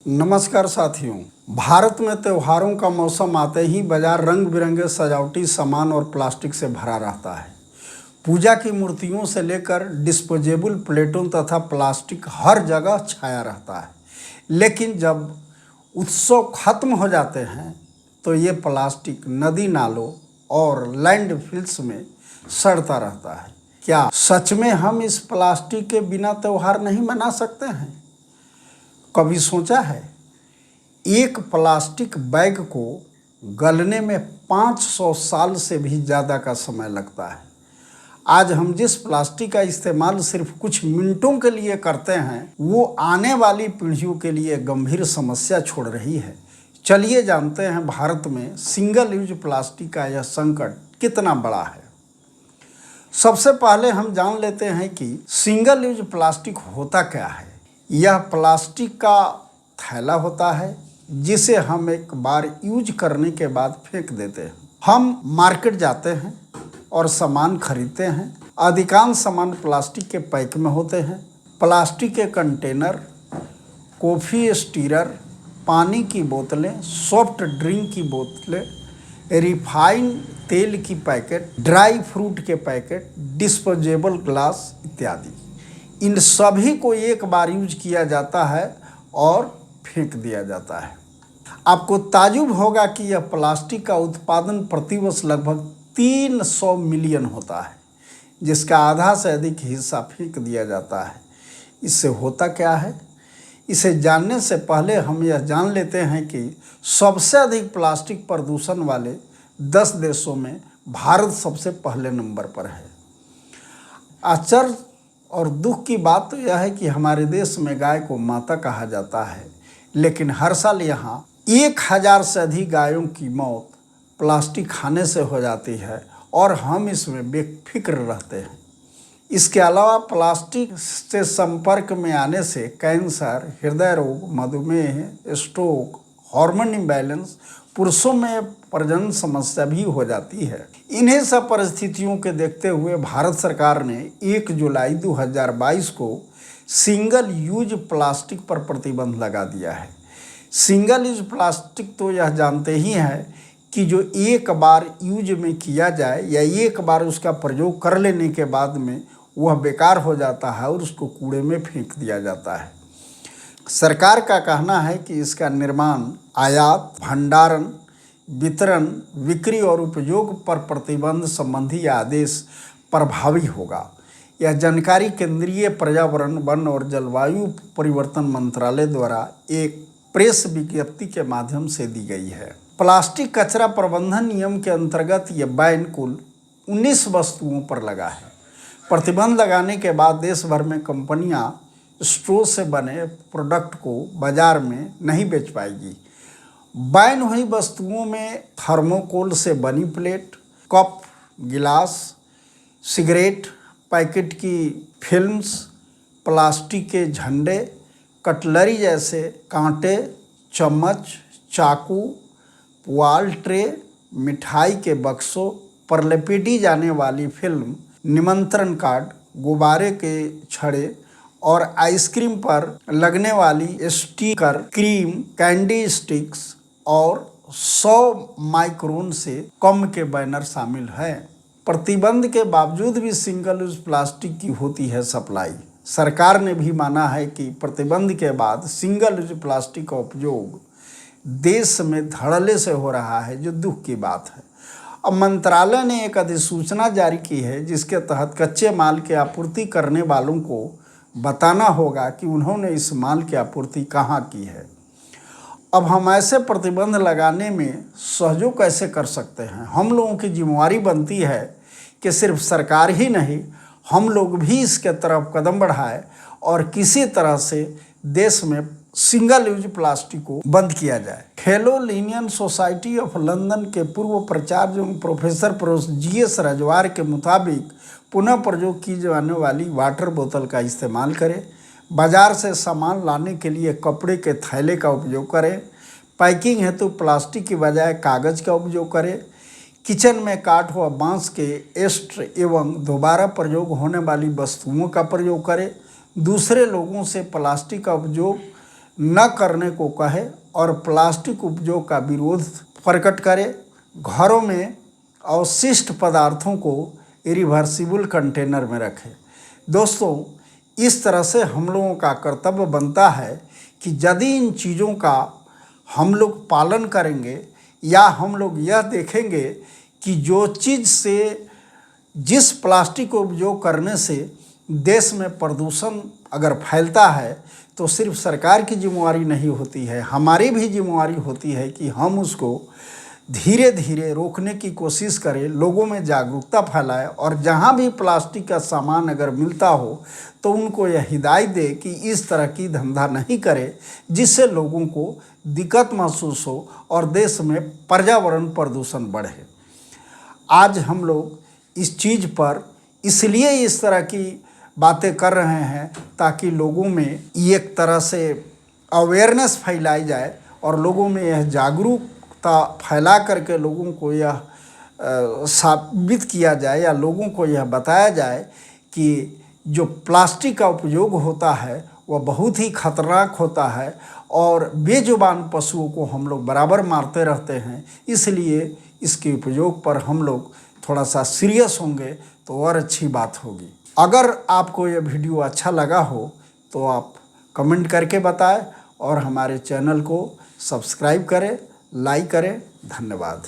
नमस्कार साथियों। भारत में त्योहारों का मौसम आते ही बाजार रंग बिरंगे सजावटी सामान और प्लास्टिक से भरा रहता है। पूजा की मूर्तियों से लेकर डिस्पोजेबल प्लेटों तथा प्लास्टिक हर जगह छाया रहता है। लेकिन जब उत्सव खत्म हो जाते हैं तो ये प्लास्टिक नदी नालों और लैंडफिल्स में सड़ता रहता है। क्या सच में हम इस प्लास्टिक के बिना त्योहार नहीं मना सकते हैं? कभी सोचा है? एक प्लास्टिक बैग को गलने में 500 साल से भी ज़्यादा का समय लगता है। आज हम जिस प्लास्टिक का इस्तेमाल सिर्फ कुछ मिनटों के लिए करते हैं वो आने वाली पीढ़ियों के लिए गंभीर समस्या छोड़ रही है। चलिए जानते हैं भारत में सिंगल यूज प्लास्टिक का यह संकट कितना बड़ा है। सबसे पहले हम जान लेते हैं कि सिंगल यूज प्लास्टिक होता क्या है। यह प्लास्टिक का थैला होता है जिसे हम एक बार यूज करने के बाद फेंक देते हैं। हम मार्केट जाते हैं और सामान खरीदते हैं। अधिकांश सामान प्लास्टिक के पैक में होते हैं। प्लास्टिक के कंटेनर, कॉफ़ी स्टीरर, पानी की बोतलें, सॉफ्ट ड्रिंक की बोतलें, रिफाइंड तेल की पैकेट, ड्राई फ्रूट के पैकेट, डिस्पोजेबल ग्लास इत्यादि, इन सभी को एक बार यूज किया जाता है और फेंक दिया जाता है। आपको ताज्जुब होगा कि यह प्लास्टिक का उत्पादन प्रतिवर्ष लगभग 300 मिलियन होता है, जिसका आधा से अधिक हिस्सा फेंक दिया जाता है। इससे होता क्या है? इसे जानने से पहले हम यह जान लेते हैं कि सबसे अधिक प्लास्टिक प्रदूषण वाले 10 देशों में भारत सबसे पहले नंबर पर है। आश्चर्य और दुख की बात तो यह है कि हमारे देश में गाय को माता कहा जाता है, लेकिन हर साल यहाँ 1000 से अधिक गायों की मौत प्लास्टिक खाने से हो जाती है और हम इसमें बेफिक्र रहते हैं। इसके अलावा प्लास्टिक से संपर्क में आने से कैंसर, हृदय रोग, मधुमेह, स्ट्रोक, हार्मोन इम्बैलेंस, पुरुषों में प्रजनन समस्या भी हो जाती है। इन्हीं सब परिस्थितियों के देखते हुए भारत सरकार ने 1 जुलाई 2022 को सिंगल यूज प्लास्टिक पर प्रतिबंध लगा दिया है। सिंगल यूज प्लास्टिक तो यह जानते ही हैं कि जो एक बार यूज में किया जाए या एक बार उसका प्रयोग कर लेने के बाद में वह बेकार हो जाता है और उसको कूड़े में फेंक दिया जाता है। सरकार का कहना है कि इसका निर्माण, आयात, भंडारण, वितरण, बिक्री और उपयोग पर प्रतिबंध संबंधी आदेश प्रभावी होगा। यह जानकारी केंद्रीय पर्यावरण, वन और जलवायु परिवर्तन मंत्रालय द्वारा एक प्रेस विज्ञप्ति के माध्यम से दी गई है। प्लास्टिक कचरा प्रबंधन नियम के अंतर्गत यह बैन कुल 19 वस्तुओं पर लगा है। प्रतिबंध लगाने के बाद देश भर में कंपनियां स्ट्रॉ से बने प्रोडक्ट को बाजार में नहीं बेच पाएगी। बैन हुई वस्तुओं में थर्मोकोल से बनी प्लेट, कप, गिलास, सिगरेट पैकेट की फिल्म्स, प्लास्टिक के झंडे, कटलरी जैसे कांटे, चम्मच, चाकू, पुआल ट्रे, मिठाई के बक्सों पर लपेटी जाने वाली फिल्म, निमंत्रण कार्ड, गुब्बारे के छड़े और आइसक्रीम पर लगने वाली स्टिकर, क्रीम, कैंडी स्टिक्स और 100 माइक्रोन से कम के बैनर शामिल हैं। प्रतिबंध के बावजूद भी सिंगल यूज प्लास्टिक की होती है सप्लाई। सरकार ने भी माना है कि प्रतिबंध के बाद सिंगल यूज प्लास्टिक का उपयोग देश में धड़ल्ले से हो रहा है, जो दुख की बात है। अब मंत्रालय ने एक अधिसूचना जारी की है जिसके तहत कच्चे माल की आपूर्ति करने वालों को बताना होगा कि उन्होंने इस माल की आपूर्ति कहाँ की है। अब हम ऐसे प्रतिबंध लगाने में सहयोग कैसे कर सकते हैं? हम लोगों की जिम्मेवारी बनती है कि सिर्फ सरकार ही नहीं, हम लोग भी इसके तरफ कदम बढ़ाएं और किसी तरह से देश में सिंगल यूज प्लास्टिक को बंद किया जाए। हेलोलिनियन सोसाइटी ऑफ लंदन के पूर्व प्राचार्य प्रोफेसर GS रजवार के मुताबिक पुनः प्रयोग की जाने वाली वाटर बोतल का इस्तेमाल करें। बाजार से सामान लाने के लिए कपड़े के थैले का उपयोग करें। पैकिंग हेतु प्लास्टिक की बजाय कागज़ का उपयोग करें। किचन में काठ व बांस के एस्ट्र एवं दोबारा प्रयोग होने वाली वस्तुओं का प्रयोग करें। दूसरे लोगों से प्लास्टिक का उपयोग न करने को कहे और प्लास्टिक उपयोग का विरोध प्रकट करे। घरों में अवशिष्ट पदार्थों को रिवर्सिबल कंटेनर में रखें। दोस्तों, इस तरह से हम लोगों का कर्तव्य बनता है कि यदि इन चीज़ों का हम लोग पालन करेंगे या हम लोग यह देखेंगे कि जो चीज़ से जिस प्लास्टिक को उपयोग करने से देश में प्रदूषण अगर फैलता है तो सिर्फ सरकार की जिम्मेवारी नहीं होती है, हमारी भी जिम्मेवारी होती है कि हम उसको धीरे धीरे रोकने की कोशिश करें, लोगों में जागरूकता फैलाएं और जहां भी प्लास्टिक का सामान अगर मिलता हो तो उनको यह हिदायत दे कि इस तरह की धंधा नहीं करें जिससे लोगों को दिक्कत महसूस हो और देश में पर्यावरण प्रदूषण बढ़े। आज हम लोग इस चीज़ पर इसलिए इस तरह की बातें कर रहे हैं ताकि लोगों में एक तरह से अवेयरनेस फैलाई जाए और लोगों में यह जागरूकता फैला करके लोगों को यह साबित किया जाए या लोगों को यह बताया जाए कि जो प्लास्टिक का उपयोग होता है वह बहुत ही खतरनाक होता है और बेजुबान पशुओं को हम लोग बराबर मारते रहते हैं। इसलिए इसके उपयोग पर हम लोग थोड़ा सा सीरियस होंगे तो और अच्छी बात होगी। अगर आपको यह वीडियो अच्छा लगा हो तो आप कमेंट करके बताएं और हमारे चैनल को सब्सक्राइब करें, लाइक करें। धन्यवाद।